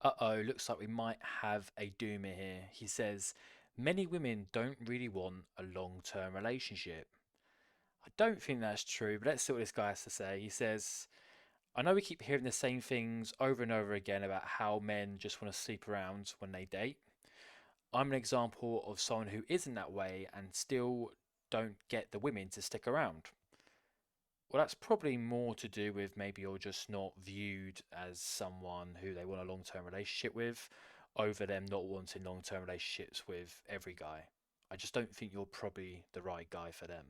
Uh-oh, looks like we might have a doomer here. He says, many women don't really want a long-term relationship. I don't think that's true, but let's see what this guy has to say. He says, I know we keep hearing the same things over and over again about how men just want to sleep around when they date. I'm an example of someone who isn't that way and still don't get the women to stick around. Well, that's probably more to do with maybe you're just not viewed as someone who they want a long term relationship with, over them not wanting long term relationships with every guy. I just don't think you're probably the right guy for them.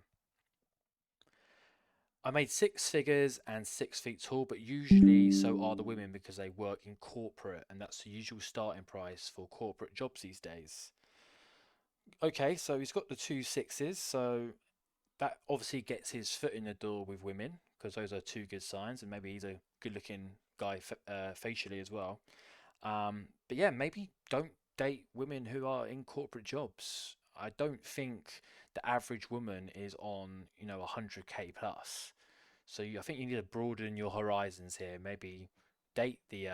I made six figures and 6 feet tall, but usually so are the women because they work in corporate, and that's the usual starting price for corporate jobs these days. Okay, so he's got the two sixes, so that obviously gets his foot in the door with women because those are two good signs, and maybe he's a good-looking guy facially as well. But yeah, maybe don't date women who are in corporate jobs. I don't think the average woman is on 100K plus. So I think you need to broaden your horizons here. Maybe date the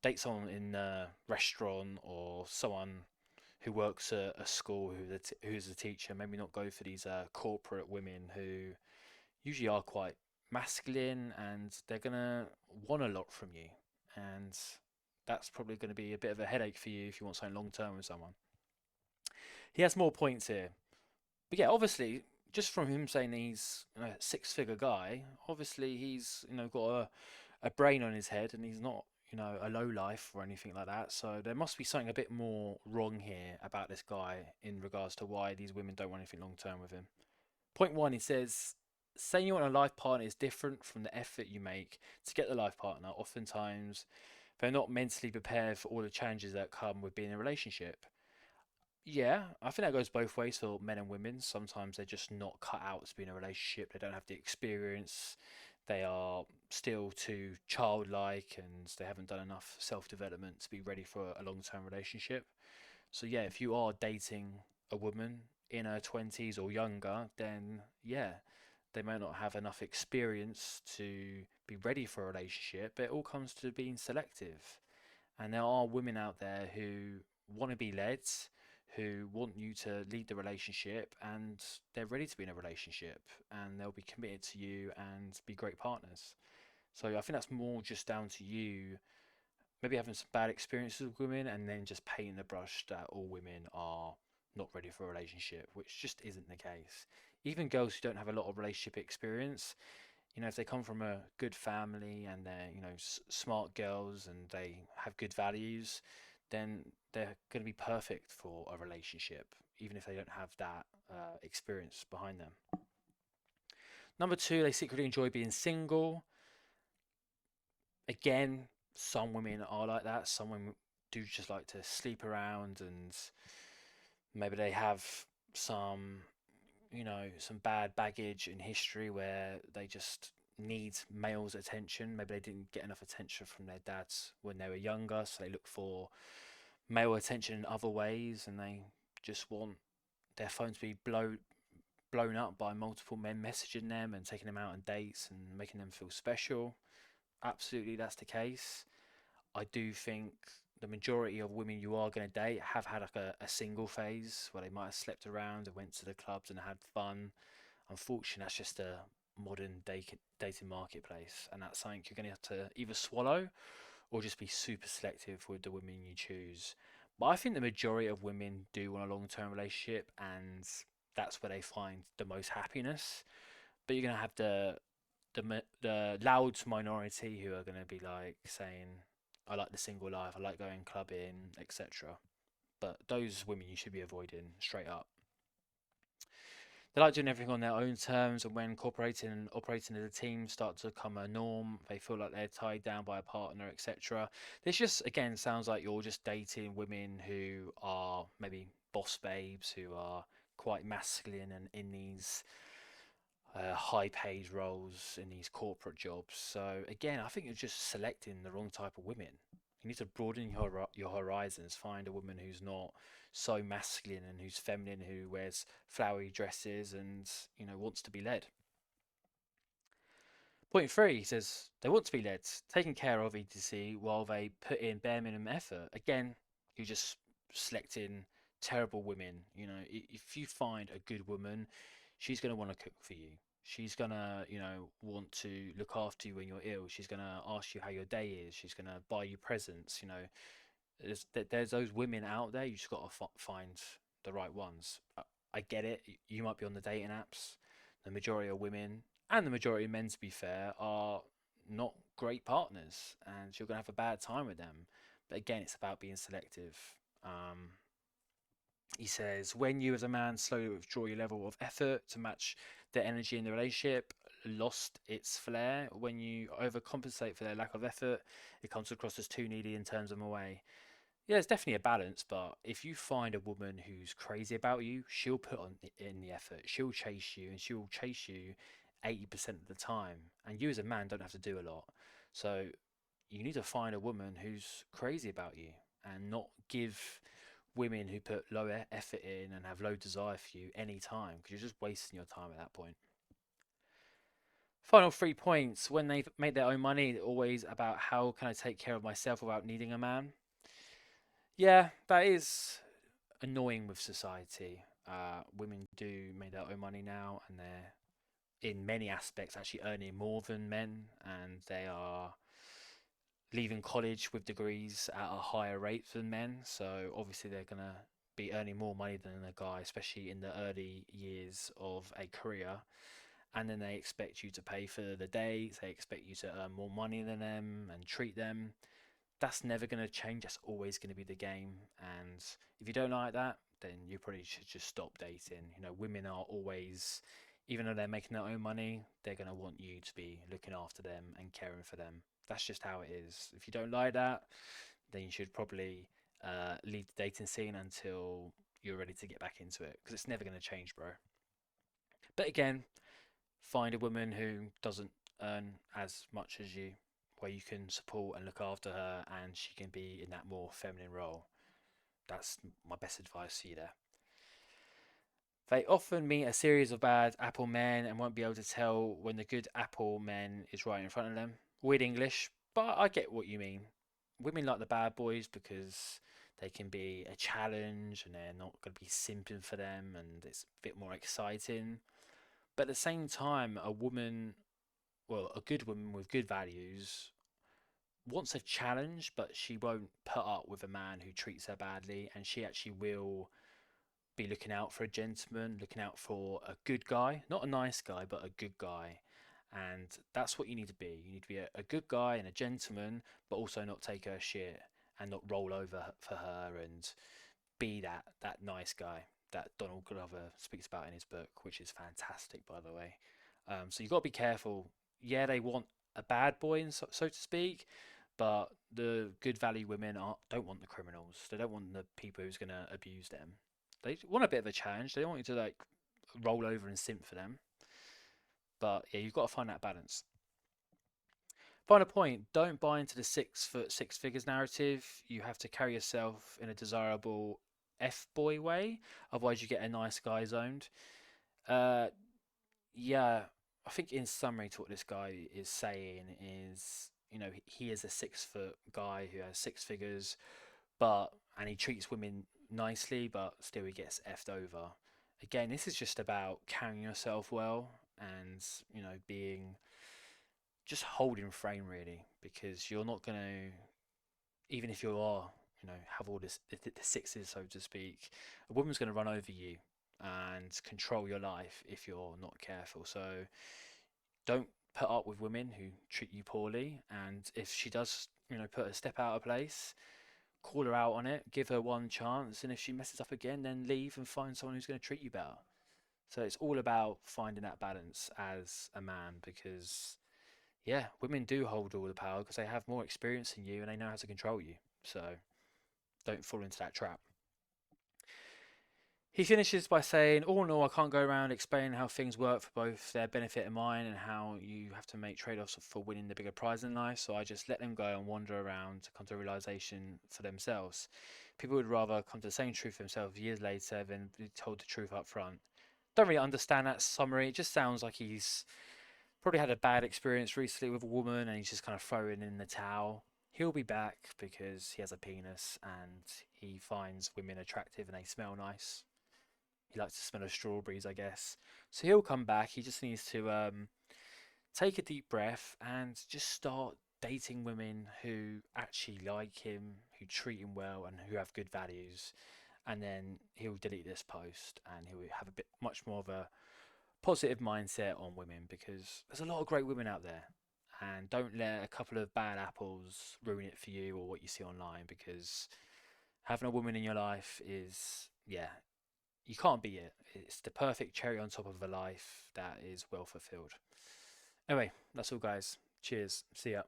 date someone in a restaurant or someone who works at a school who's a teacher. Maybe not go for these corporate women who usually are quite masculine and they're gonna want a lot from you, and that's probably going to be a bit of a headache for you if you want something long term with someone. He has more points here, but yeah, obviously, just from him saying he's a six-figure guy, obviously he's got a brain on his head and he's not a low life or anything like that. So there must be something a bit more wrong here about this guy in regards to why these women don't want anything long term with him. Point one, he says, saying you want a life partner is different from the effort you make to get the life partner. Oftentimes, they're not mentally prepared for all the challenges that come with being in a relationship. Yeah, I think that goes both ways for men and women. Sometimes they're just not cut out to be in a relationship. They don't have the experience. They are still too childlike and they haven't done enough self development to be ready for a long term relationship. So, yeah, if you are dating a woman in her 20s or younger, then yeah, they may not have enough experience to be ready for a relationship. But it all comes to being selective. And there are women out there who want to be led, who want you to lead the relationship, and they're ready to be in a relationship, and they'll be committed to you and be great partners. So I think that's more just down to you, maybe having some bad experiences with women, and then just painting the brush that all women are not ready for a relationship, which just isn't the case. Even girls who don't have a lot of relationship experience, if they come from a good family and they're, smart girls and they have good values, then they're going to be perfect for a relationship, even if they don't have that experience behind them. Number two, they secretly enjoy being single. Again, some women are like that. Some women do just like to sleep around, and maybe they have some some bad baggage in history where they just need males' attention. Maybe they didn't get enough attention from their dads when they were younger, so they look for male attention in other ways, and they just want their phone to be blown up by multiple men messaging them and taking them out on dates and making them feel special. Absolutely, that's the case. I do think the majority of women you are going to date have had like a single phase where they might have slept around and went to the clubs and had fun. Unfortunately, that's just a modern dating marketplace, and that's something you're going to have to either swallow or just be super selective with the women you choose. But I think the majority of women do want a long term relationship, and that's where they find the most happiness. But you're going to have the loud minority who are going to be like saying, I like the single life, I like going clubbing, etc. But those women you should be avoiding straight up. They like doing everything on their own terms, and when cooperating and operating as a team start to become a norm, they feel like they're tied down by a partner, etc. This just again sounds like you're just dating women who are maybe boss babes, who are quite masculine and in these high paid roles in these corporate jobs. So again, I think you're just selecting the wrong type of women. You need to broaden your horizons. Find a woman who's not so masculine and who's feminine, who wears flowery dresses and wants to be led. Point three, he says they want to be led, taken care of, etc., while they put in bare minimum effort. Again, you're just selecting terrible women. You know, if you find a good woman, she's going to want to cook for you. She's going to, want to look after you when you're ill. She's going to ask you how your day is. She's going to buy you presents. There's those women out there. You just got to find the right ones. I get it. You might be on the dating apps. The majority of women and the majority of men, to be fair, are not great partners, and you're gonna have a bad time with them. But again, it's about being selective. Um, he says, when you as a man slowly withdraw your level of effort to match the energy in the relationship, lost its flair. When you overcompensate for their lack of effort, it comes across as too needy and turns them away. Yeah, it's definitely a balance, but if you find a woman who's crazy about you, she'll put in the effort. She'll chase you, and she'll chase you 80% of the time. And you as a man don't have to do a lot. So you need to find a woman who's crazy about you and not give women who put low effort in and have low desire for you any time, because you're just wasting your time at that point. Final 3 points. When they make their own money, always about how can I take care of myself without needing a man. Yeah, that is annoying with society. Women do make their own money now, and they're in many aspects actually earning more than men, and they are leaving college with degrees at a higher rate than men. So obviously they're gonna be earning more money than a guy, especially in the early years of a career. And then they expect you to pay for the dates. They expect you to earn more money than them and treat them. That's never going to change. That's always going to be the game. And if you don't like that, then you probably should just stop dating. Women are always, even though they're making their own money, they're going to want you to be looking after them and caring for them. That's just how it is. If you don't like that, then you should probably leave the dating scene until you're ready to get back into it, because it's never going to change, bro. But again, find a woman who doesn't earn as much as you, where you can support and look after her, and she can be in that more feminine role. That's my best advice to you there. They often meet a series of bad apple men and won't be able to tell when the good apple men is right in front of them. Weird English, but I get what you mean. Women like the bad boys because they can be a challenge and they're not going to be simping for them, and it's a bit more exciting. But at the same time, a good woman with good values wants a challenge, but she won't put up with a man who treats her badly, and she actually will be looking out for a gentleman, looking out for a good guy, not a nice guy, but a good guy. And that's what you need to be. You need to be a good guy and a gentleman, but also not take her shit and not roll over for her and be that nice guy that Donald Glover speaks about in his book, which is fantastic, by the way. So you've got to be careful. Yeah, they want a bad boy, so to speak, but the good value women don't want the criminals. They don't want the people who's going to abuse them. They want a bit of a challenge. They don't want you to like roll over and simp for them. But yeah, you've got to find that balance. Final point, don't buy into the 6 foot 6 figures narrative. You have to carry yourself in a desirable F boy way, otherwise you get a nice guy zoned. Uh, yeah, I think in summary to what this guy is saying is, he is a 6 foot guy who has 6 figures, and he treats women nicely, but still he gets effed over. Again, this is just about carrying yourself well and, being just holding frame really, because you're not going to, even if you are, have all the sixes, so to speak, a woman's going to run over you and control your life if you're not careful. So don't put up with women who treat you poorly. And if she does, put a step out of place, call her out on it, give her one chance. And if she messes up again, then leave and find someone who's going to treat you better. So it's all about finding that balance as a man, because yeah, women do hold all the power because they have more experience than you and they know how to control you. So don't fall into that trap. He finishes by saying, all in all, I can't go around explaining how things work for both their benefit and mine, and how you have to make trade offs for winning the bigger prize in life. So I just let them go and wander around to come to a realization for themselves. People would rather come to the same truth themselves years later than be told the truth up front. Don't really understand that summary. It just sounds like he's probably had a bad experience recently with a woman and he's just kind of throwing in the towel. He'll be back because he has a penis and he finds women attractive and they smell nice. He likes the smell of strawberries, I guess. So he'll come back. He just needs to take a deep breath and just start dating women who actually like him, who treat him well, and who have good values. And then he'll delete this post and he'll have a bit much more of a positive mindset on women because there's a lot of great women out there. And don't let a couple of bad apples ruin it for you or what you see online because having a woman in your life is, yeah, you can't beat it. It's the perfect cherry on top of a life that is well fulfilled. Anyway, that's all, guys. Cheers. See ya.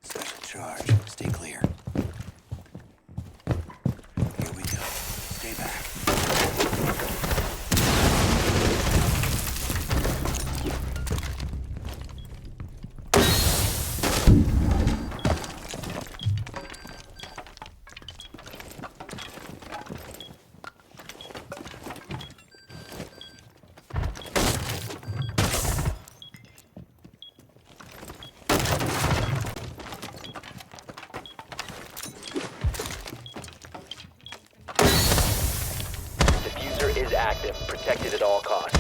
Special charge. Stay clear. Here we go. Stay back. Diffuser is active, protected at all costs.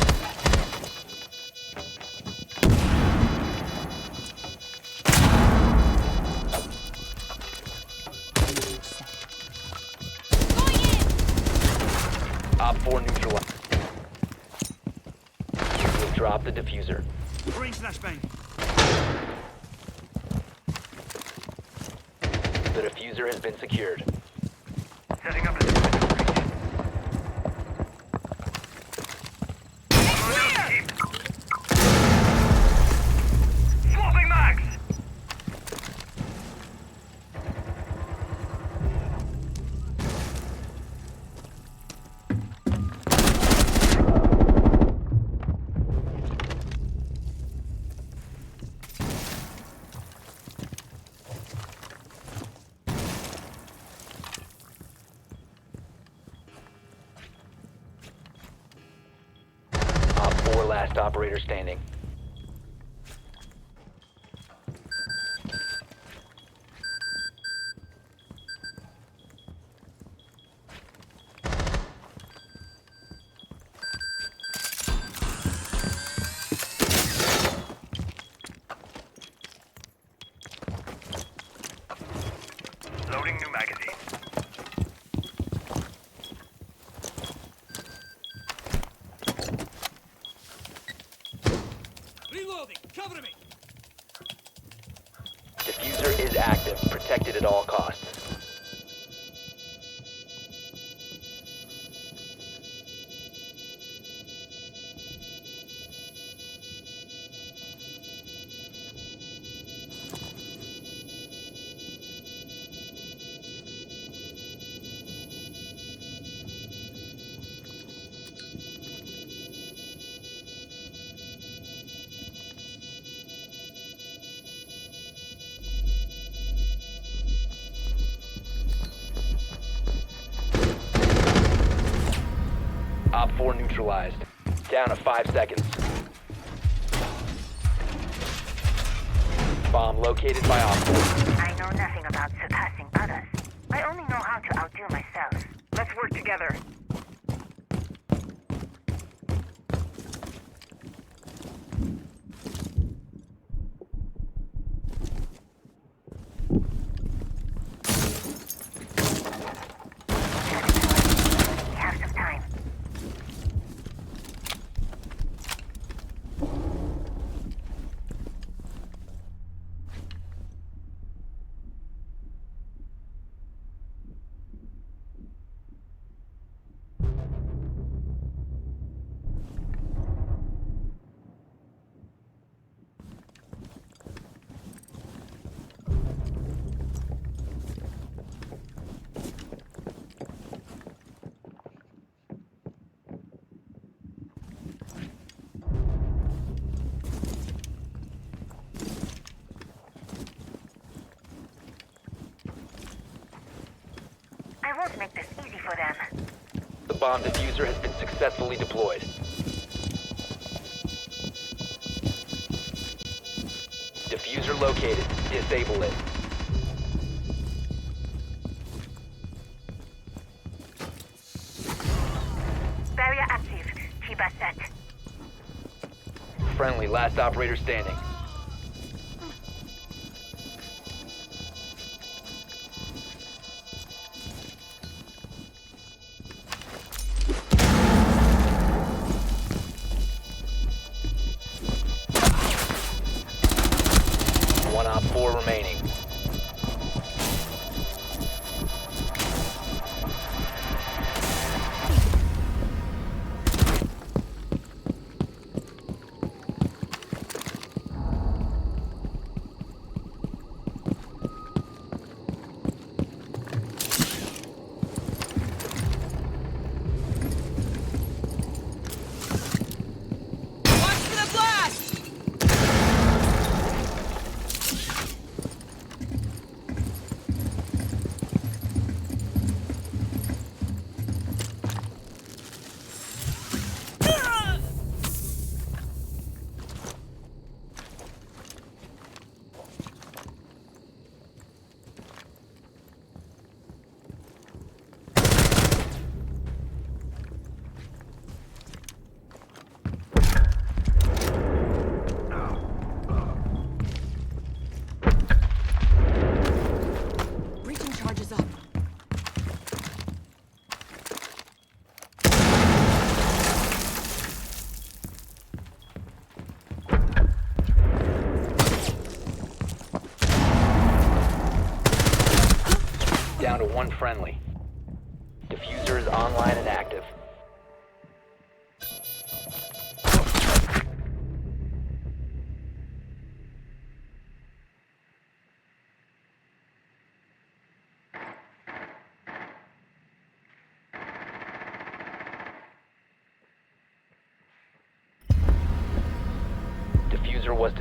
Op 4 neutralized. You have dropped the diffuser. Green flashbang. The diffuser has been secured. Setting up a defensive breach. Swapping mags! Op 4 last operator standing. Loading new magazine. Reloading! Cover me! Diffuser is active, protected at all costs. Op 4 neutralized. Down to 5 seconds. Bomb located by Op 4. I know nothing about surpassing others. I only know how to outdo myself. Let's work together. We have some time. won't make this easy for them. The bomb diffuser has been successfully deployed. Diffuser located. Disable it. Barrier active. T-bus set. Friendly, last operator standing. One op 4 remaining. Watch for the blast! Breaching charges up. Down to one friendly. Diffuser is online and active. Diffuser was